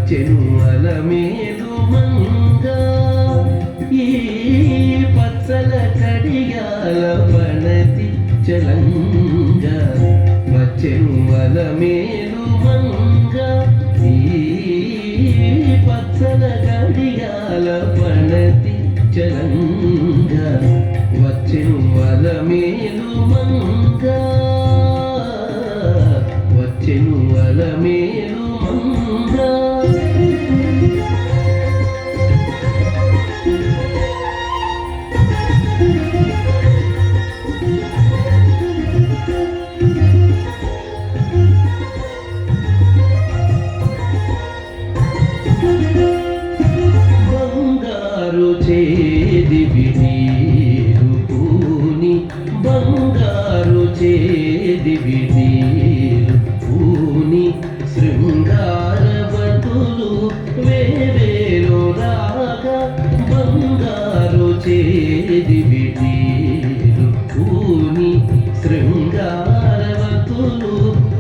వచ్చెను అలమేలు మంగ ఈ పచ్చల కడియాల పణతి చలంగ వచ్చెను అలమేలు మంగ ఈ పచ్చల కడియాల పణతి చలంగ వచ్చెను అలమేలు మంగ వచ్చెను అలమేలు మంగ బంగారు చేది విడీరు పూని బంగారు చేది విడీరు పూని శృంగారవతులు వేవేలో రాగా బంగారు చేది విడీరు పూని శృంగారవతులు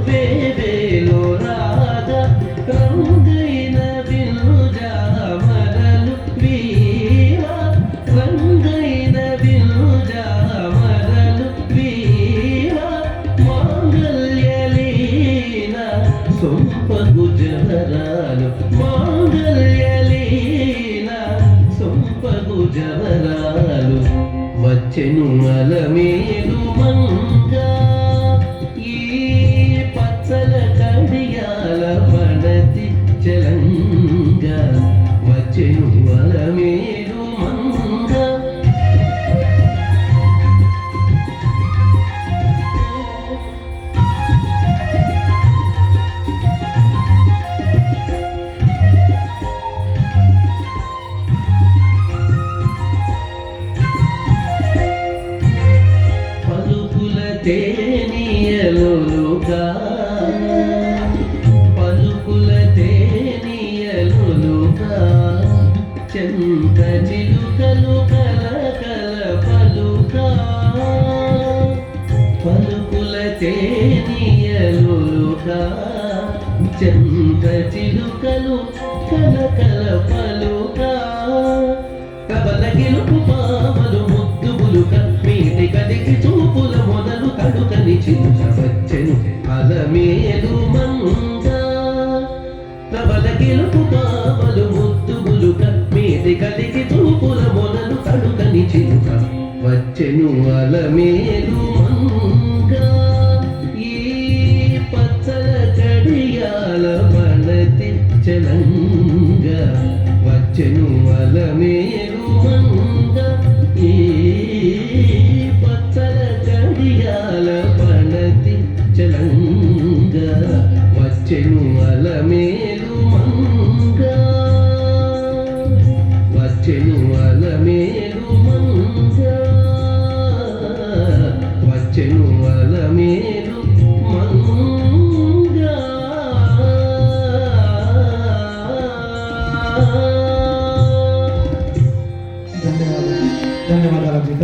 వేవేలో రాగా రంగైన వినుజామరలు వీర రంగైన వినుజామరలు వీర మాంగళ్యలీన సొంపగు జవరాలు మాంగళ్యలీన సొంపగు జవరాలు వచ్చెను అలమేలు మంగ ఈ పచ్చల కడియాల పణతి చలంగ వచ్చెను అలమేలు మంగ పలుకుల తేనియలుగా పలుకుల తేనియలుగా చెంత చిలుకలు కలకల పలుకా పలుకుల తేనియలుగా చెంత చిలుకలు కలకల పలుకా కబల గెలుపు పామలు ముద్దు బులుక మీటి కలిగి చూపుల మొదలు కడుకని చిలుక వచ్చెను అలమేలు మంగ కబల గెలుపు పామలు ముద్దు బులుక మీటి కలిగి చూపుల మొదలు కడుకని చిలుక వచ్చెను అలమేలు మంగ ఈ పచ్చల కడియాల పణతి చలంగ వచ్చెను అలమేలు మంగ ఈ పచ్చల కడియాల పణతి చలంగ వచ్చెను అలమేలు మంగ వచ్చెను అలమేలు మంగ వచ్చెను అలమేలు మంగ ధన్యవాదాలు. ధన్యవాదాలు.